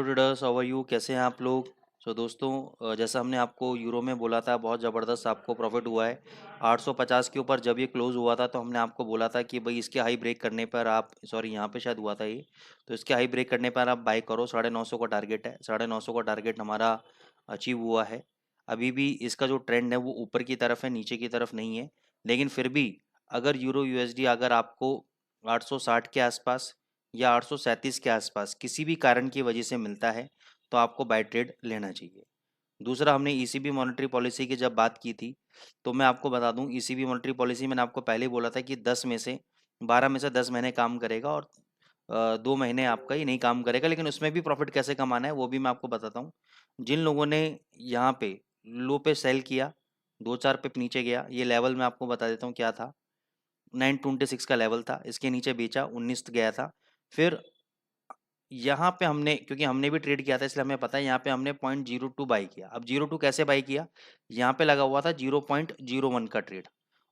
Traders, how are you? कैसे हैं आप लोग? दोस्तों, जैसा हमने आपको यूरो में बोला था, बहुत ज़बरदस्त आपको प्रॉफिट हुआ है। 850 के ऊपर जब ये क्लोज हुआ था तो हमने आपको बोला था कि भाई इसके हाई ब्रेक करने पर आप, सॉरी यहाँ पे शायद हुआ था ये, तो इसके हाई ब्रेक करने पर आप बाय करो। 950 का टारगेट है, 950 का टारगेट हमारा अचीव हुआ है। अभी भी इसका जो ट्रेंड है वो ऊपर की तरफ है, नीचे की तरफ नहीं है। लेकिन फिर भी अगर यूरो यूएसडी अगर आपको 860 के आसपास या 837 के आसपास किसी भी कारण की वजह से मिलता है तो आपको बाय ट्रेड लेना चाहिए। दूसरा, हमने ईसीबी मॉनेटरी पॉलिसी की जब बात की थी तो मैं आपको बता दूं, ईसीबी मॉनेटरी पॉलिसी मैंने आपको पहले ही बोला था कि 12 में से 10 महीने काम करेगा और 2 महीने आपका ही नहीं काम करेगा। लेकिन उसमें भी प्रॉफिट कैसे कमाना है वो भी मैं आपको बताता हूँ। जिन लोगों ने यहाँ पे लो पे सेल किया, 2-4 पिप नीचे गया, ये लेवल मैं आपको बता देता हूँ क्या था। 926 का लेवल था, इसके नीचे बेचा, 19 गया था। फिर यहाँ पे हमने, क्योंकि हमने भी ट्रेड किया था इसलिए हमें पता है, यहाँ पे हमने 0.02 बाई किया। अब 02 कैसे बाई किया? यहाँ पे लगा हुआ था 0.01 का ट्रेड,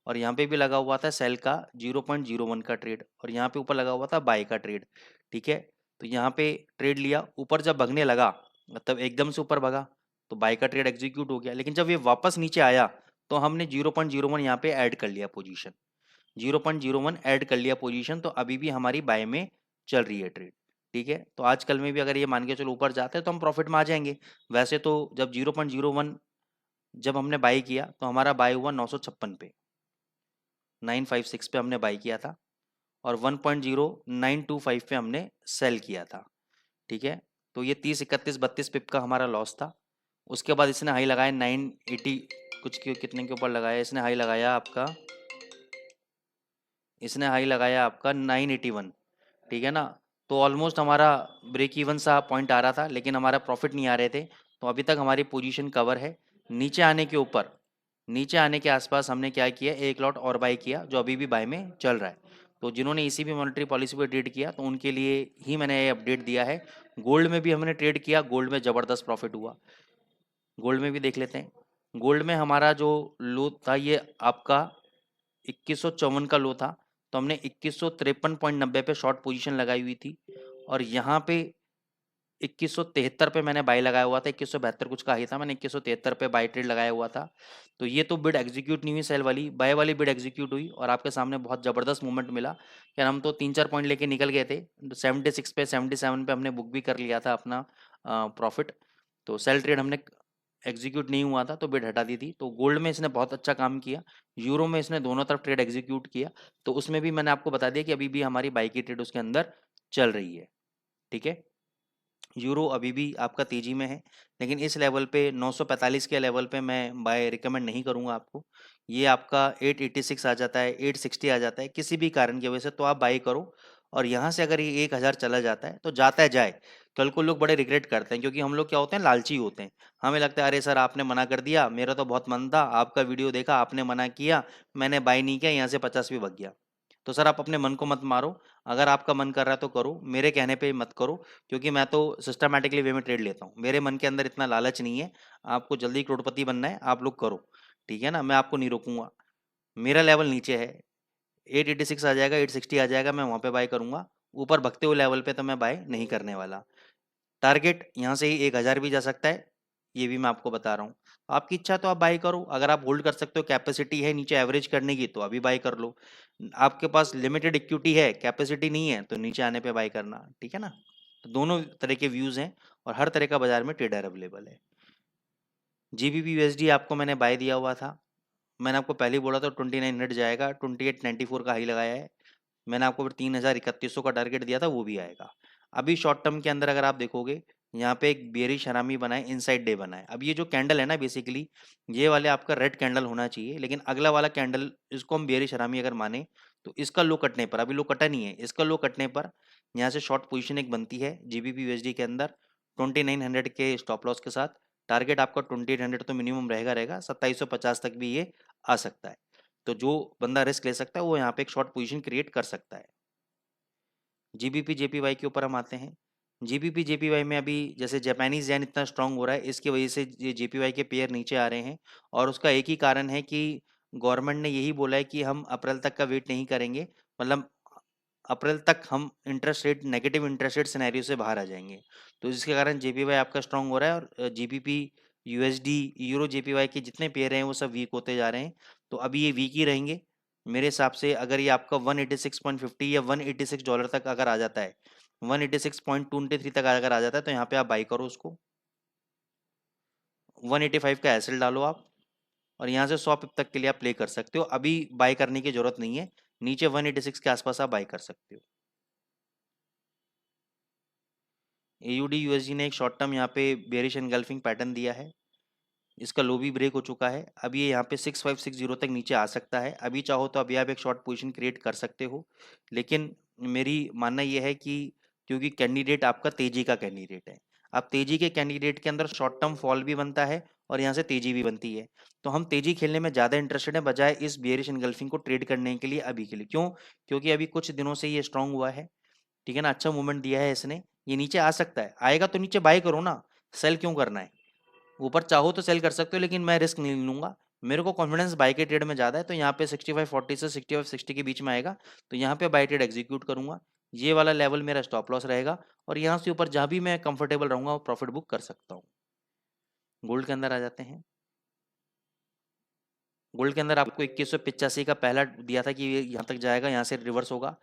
और यहाँ पे भी लगा हुआ था सेल का 0.01 का ट्रेड, और यहाँ पे ऊपर लगा हुआ था बाई का ट्रेड। ठीक है, तो यहाँ पे ट्रेड लिया, ऊपर जब भगने लगा, मतलब एकदम से ऊपर भगा, तो बाई का ट्रेड एग्जीक्यूट हो गया। लेकिन जब ये वापस नीचे आया तो हमने 0.01 यहाँ पे ऐड कर लिया पोजीशन, 0.01 ऐड कर लिया पोजीशन, तो अभी भी हमारी बाय में चल रही है ट्रेड। ठीक है, तो आजकल में भी अगर ये मान के चलो ऊपर जाते हैं तो हम प्रॉफिट में आ जाएंगे। वैसे तो जब 0.01 जब हमने बाई किया तो हमारा बाय हुआ 956 पे, 956 पे हमने बाई किया था, और 1.0925 पे हमने सेल किया था। ठीक है, तो ये 30, 31, 32 पिप का हमारा लॉस था। उसके बाद इसने हाई लगाया 980 कुछ के, कितने के ऊपर लगाया इसने हाई लगाया आपका, इसने हाई लगाया आपका 981। ठीक है ना, तो ऑलमोस्ट हमारा ब्रेक इवन सा पॉइंट आ रहा था, लेकिन हमारा प्रॉफिट नहीं आ रहे थे। तो अभी तक हमारी पोजीशन कवर है। नीचे आने के ऊपर, नीचे आने के आसपास हमने क्या किया, एक लॉट और बाई किया जो अभी भी बाय में चल रहा है। तो जिन्होंने ईसीबी मॉनेटरी पॉलिसी पे ट्रेड किया तो उनके लिए ही मैंने ये अपडेट दिया है। गोल्ड में भी हमने ट्रेड किया, गोल्ड में ज़बरदस्त प्रॉफिट हुआ। गोल्ड में भी देख लेते हैं। गोल्ड में हमारा जो लो था ये आपका 2154 का लो था, तो हमने 2153.90 पे शॉर्ट पोजीशन लगाई हुई थी, और यहाँ पे 2173 पे मैंने बाई लगाया हुआ था। 2172 कुछ का ही था, मैंने 2173 पे बाई ट्रेड लगाया हुआ था। तो ये तो बिड एग्जीक्यूट नहीं हुई, सेल वाली, बाय वाली बिड एग्जीक्यूट हुई, और आपके सामने बहुत ज़बरदस्त मूवमेंट मिला। यार हम तो 3-4 पॉइंट लेके निकल गए थे। 76 पे, 77 पे हमने बुक भी कर लिया था अपना प्रॉफिट। तो सेल ट्रेड हमने एग्जीक्यूट नहीं हुआ था तो बिड हटा दी थी। तो गोल्ड में इसने बहुत अच्छा काम किया, यूरो में इसने दोनों तरफ ट्रेड एग्जीक्यूट किया, तो उसमें भी मैंने आपको बता दिया कि अभी भी हमारी बाई की ट्रेड उसके अंदर चल रही है। ठीक है, यूरो अभी भी आपका तेजी में है, लेकिन इस लेवल पे 945 के लेवल पे मैं बाय रिकमेंड नहीं करूंगा आपको। ये आपका 886 आ जाता है, 860 आ जाता है, किसी भी कारण की वजह से तो आप बाई करो। और यहाँ से अगर ये 1000 चला जाता है तो जाता है जाए, कल को लोग बड़े रिग्रेट करते हैं, क्योंकि हम लोग क्या होते हैं, लालची होते हैं। हमें लगता है अरे सर आपने मना कर दिया, मेरा तो बहुत मन था, आपका वीडियो देखा, आपने मना किया, मैंने बाई नहीं किया, यहाँ से 50 भी भग गया। तो सर आप अपने मन को मत मारो, अगर आपका मन कर रहा है तो करो, मेरे कहने पे मत करो, क्योंकि मैं तो सिस्टमैटिकली वे में ट्रेड लेता हूँ, मेरे मन के अंदर इतना लालच नहीं है। आपको जल्दी करोड़पति बनना है, आप लोग करो। ठीक है ना, मैं आपको नहीं रोकूंगा। मेरा लेवल नीचे है, 886 आ जाएगा, 860 आ जाएगा, मैं वहाँ पे बाय करूंगा। ऊपर भगते हुए लेवल पे तो मैं बाय नहीं करने वाला। टारगेट यहाँ से ही 1000 भी जा सकता है, ये भी मैं आपको बता रहा हूँ। आपकी इच्छा तो आप बाई करो, अगर आप होल्ड कर सकते हो, कैपेसिटी है नीचे एवरेज करने की तो अभी बाई कर लो। आपके पास लिमिटेड इक्विटी है, कैपेसिटी नहीं है, तो नीचे आने पे बाई करना। ठीक है ना, तो दोनों तरह के व्यूज हैं, और हर तरह का बाजार में ट्रेडर अवेलेबल है। जीबीपी यूएसडी आपको मैंने बाय दिया हुआ था, मैंने आपको पहले ही बोला था 29 जाएगा, 2894 का हाई लगाया है। मैंने आपको फिर 3000 का टारगेट दिया था, वो भी आएगा। अभी शॉर्ट टर्म के अंदर अगर आप देखोगे, यहाँ पे एक बेरिश हरामी बना है, इनसाइड डे बना है। अब ये जो कैंडल है ना, बेसिकली ये वाले आपका रेड कैंडल होना चाहिए, लेकिन अगला वाला कैंडल, इसको हम बेरिश हरामी अगर माने, तो इसका लो कटने पर, अभी लो कटा नहीं है, इसका लो कटने पर यहाँ से शॉर्ट पोजीशन एक बनती है जीबीपी यूएसडी के अंदर 2900 के स्टॉप लॉस के साथ। टारगेट आपका 2800 तो मिनिमम रहेगा रहेगा, 2750 तक भी ये आ सकता है। तो जो बंदा रिस्क ले सकता है वो यहाँ पे एक शॉर्ट पोजीशन क्रिएट कर सकता है। जीबीपी जेपीवाई के ऊपर हम आते हैं। जीबीपी जेपीवाई में अभी जैसे जापानीज येन इतना स्ट्रांग हो रहा है, इसकी वजह से ये जेपीवाई के पेयर नीचे आ रहे हैं, और उसका एक ही कारण है कि गवर्नमेंट ने यही बोला है कि हम अप्रैल तक का वेट नहीं करेंगे, मतलब अप्रैल तक हम interest rate negative interest rate scenario से बाहर आ जाएंगे। तो जिसके कारण जेपीवाई आपका स्ट्रांग हो रहा है और जीबीपी, यूएसडी, यूरो जेपीवाई के जितने पेयर हैं वो सब वीक होते जा रहे हैं। तो अभी ये वीक ही रहेंगे मेरे हिसाब से। अगर ये आपका 186.50 या $186 तक अगर आ जाता है, 186.23 तक अगर आ जाता है, तो यहाँ पे आप बाई करो उसको। 185 का एसएल डालो आप, और यहाँ से 100 पिप तक के लिए आप प्ले कर सकते हो। अभी बाय करने की जरूरत नहीं है, नीचे 186 के आसपास आप बाय कर सकते हो। एयूडी यूएसडी ने एक शॉर्ट टर्म यहाँ पे बेरिश एनगल्फिंग पैटर्न दिया है, इसका लो भी ब्रेक हो चुका है। अभी ये यहाँ पे 6560 तक नीचे आ सकता है। अभी चाहो तो अभी आप एक शॉर्ट पोजीशन क्रिएट कर सकते हो, लेकिन मेरी मानना यह है कि क्योंकि कैंडिडेट आपका तेजी का कैंडिडेट है, अब तेजी के कैंडिडेट के अंदर शॉर्ट टर्म फॉल भी बनता है और यहाँ से तेजी भी बनती है। तो हम तेजी खेलने में ज़्यादा इंटरेस्टेड है बजाय इस बेरिश एनगल्फिंग को ट्रेड करने के लिए अभी के लिए। क्यों? क्योंकि अभी कुछ दिनों से ये स्ट्रांग हुआ है, ठीक है ना, अच्छा मूवमेंट दिया है इसने। ये नीचे आ सकता है, आएगा तो नीचे बाय करो ना, सेल क्यों करना है? ऊपर चाहो तो सेल कर सकते हो, लेकिन मैं रिस्क नहीं लूंगा। मेरे को कॉन्फिडेंस बाय के ट्रेड में ज़्यादा है, तो यहाँ पे 6540 से 6560 के बीच में आएगा, तो यहाँ पे बाय ट्रेड एग्जीक्यूट करूंगा। ये वाला लेवल मेरा स्टॉप लॉस रहेगा, और यहाँ से ऊपर जहाँ भी मैं कंफर्टेबल रहूंगा वो प्रॉफिट बुक कर सकता हूँ। गोल्ड के अंदर आ जाते हैं। गोल्ड के अंदर आपको 2185 का पहला दिया था कि ये यहाँ तक जाएगा, यहाँ से रिवर्स होगा।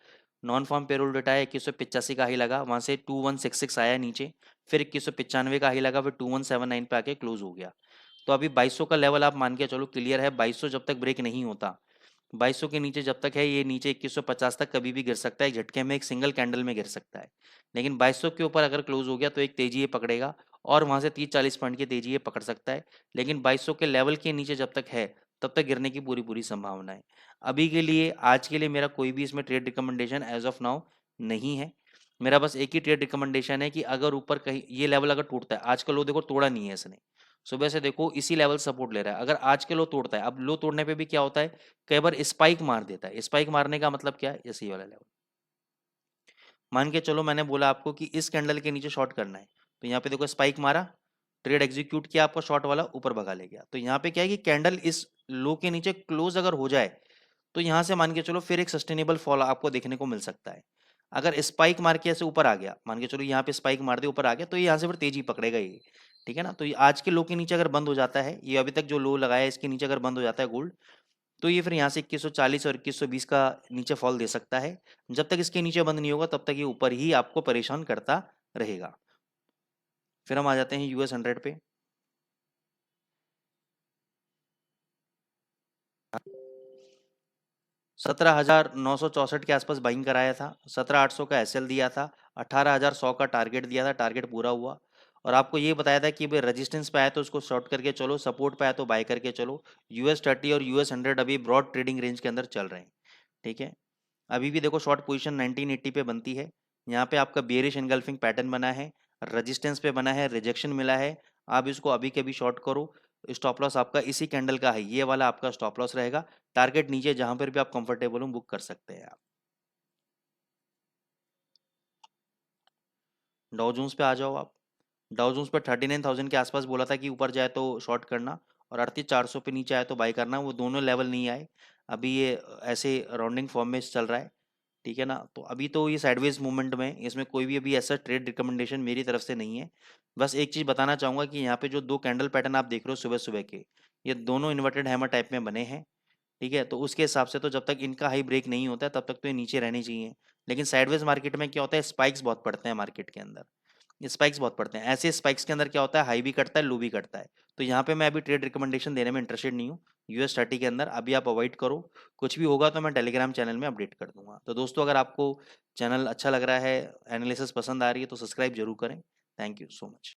नॉन फार्म पेरोल डेटा है, 2185 का हाई लगा, वहाँ से 2166 आया नीचे, फिर 2195 का हाई लगा, फिर 2179 पे आके क्लोज हो गया। तो अभी 2200 का लेवल आप मान के चलो क्लियर है। 2200 जब तक ब्रेक नहीं होता, 2200 के नीचे जब तक है, ये नीचे 2150 तक कभी भी गिर सकता है, एक झटके में, एक सिंगल कैंडल में गिर सकता है। लेकिन 2200 के ऊपर अगर क्लोज हो गया तो एक तेजी ये पकड़ेगा, और वहां से 30-40 पॉइंट की तेजी ये पकड़ सकता है। लेकिन 2200 के लेवल के नीचे जब तक है, तब तक गिरने की पूरी पूरी संभावना है। अभी के लिए, आज के लिए मेरा कोई भी इसमें trade recommendation as of now नहीं है। मेरा बस एक ही ट्रेड रिकमेंडेशन है कि अगर ऊपर कहीं ये लेवल अगर टूटता है, आज का लो देखो तोड़ा नहीं है इसने, सुबह से देखो इसी लेवल सपोर्ट ले रहा है। अगर आज के लो तोड़ता है, अब लो तोड़ने पे भी क्या होता है, कई बार स्पाइक मार देता है। स्पाइक मारने का मतलब क्या है? इसी वाला लेवल मान के चलो, मैंने बोला आपको कि इस कैंडल के नीचे शॉर्ट करना है, तो यहाँ पे देखो स्पाइक मारा, ट्रेड एग्जीक्यूट किया, आपका शॉर्ट वाला ऊपर भगा ले गया। तो यहाँ पे क्या है कि कैंडल इस लो के नीचे क्लोज अगर हो जाए, तो यहाँ से मान के चलो फिर एक सस्टेनेबल फॉल आपको देखने को मिल सकता है। अगर स्पाइक मार के ऐसे ऊपर आ गया, मान के चलो यहाँ पे स्पाइक मार दे ऊपर आ गया, तो ये यहाँ से फिर तेजी पकड़ेगा ये, ठीक है ना। तो ये आज के लो के नीचे अगर बंद हो जाता है, ये अभी तक जो लो लगाया है इसके नीचे अगर बंद हो जाता है गोल्ड, तो ये फिर यहाँ से 2140 और 2120 का नीचे फॉल दे सकता है। जब तक इसके नीचे बंद नहीं होगा तब तक ये ऊपर ही आपको परेशान करता रहेगा। फिर हम आ जाते हैं यूएस 100 पे। 17,964 के आसपास बाइंग कराया था, 17,800 का एसएल दिया था, 18,100 का टारगेट दिया था, टारगेट पूरा हुआ। और आपको ये बताया था कि भाई रेजिस्टेंस पे आया तो उसको शॉर्ट करके चलो, सपोर्ट पे आया तो बाय करके चलो। US 30 और US 100 अभी ब्रॉड ट्रेडिंग रेंज के अंदर चल रहे हैं, ठीक है। अभी भी देखो शॉर्ट पोजीशन 1980 पे बनती है, यहाँ पे आपका बेरिश एनगल्फिंग पैटर्न बना है, रेजिस्टेंस पे बना है, रिजेक्शन मिला है। आप इसको अभी के भी शॉर्ट करो। स्टॉप लॉस आपका इसी कैंडल का है, ये वाला आपका स्टॉप लॉस रहेगा। टारगेट नीचे जहां पर भी आप कंफर्टेबल हो बुक कर सकते हैं आप। डाउ जोन्स पे आ जाओ आप। डाउ जोन्स पे 39,000 के आसपास बोला था कि ऊपर जाए तो शॉर्ट करना, और 38,400 पे नीचे आए तो बाई करना। वो दोनों लेवल नहीं आए, अभी ये ऐसे राउंडिंग फॉर्म में चल रहा है, ठीक है ना। तो अभी तो ये साइडवेज मूवमेंट में, इसमें कोई भी अभी ऐसा ट्रेड रिकमेंडेशन मेरी तरफ से नहीं है। बस एक चीज़ बताना चाहूँगा कि यहाँ पे जो दो कैंडल पैटर्न आप देख रहे हो सुबह सुबह के, ये दोनों इन्वर्टेड हैमर टाइप में बने हैं, ठीक है। तो उसके हिसाब से तो जब तक इनका हाई ब्रेक नहीं होता है तब तक तो ये नीचे रहने चाहिए। लेकिन साइडवेज मार्केट में क्या होता है, स्पाइक्स बहुत पड़ते हैं मार्केट के अंदर, स्पाइक्स बहुत पड़ते हैं। ऐसे स्पाइक्स के अंदर क्या होता है, हाई भी कटता है, लो भी कटता है। तो यहाँ पे मैं अभी ट्रेड रिकमेंडेशन देने में इंटरेस्टेड नहीं हूँ। US 30 के अंदर अभी आप अवॉइड करो। कुछ भी होगा तो मैं टेलीग्राम चैनल में अपडेट कर दूंगा। तो दोस्तों, अगर आपको चैनल अच्छा लग रहा है, एनालिसिस पसंद आ रही है, तो सब्सक्राइब जरूर करें। Thank you so much.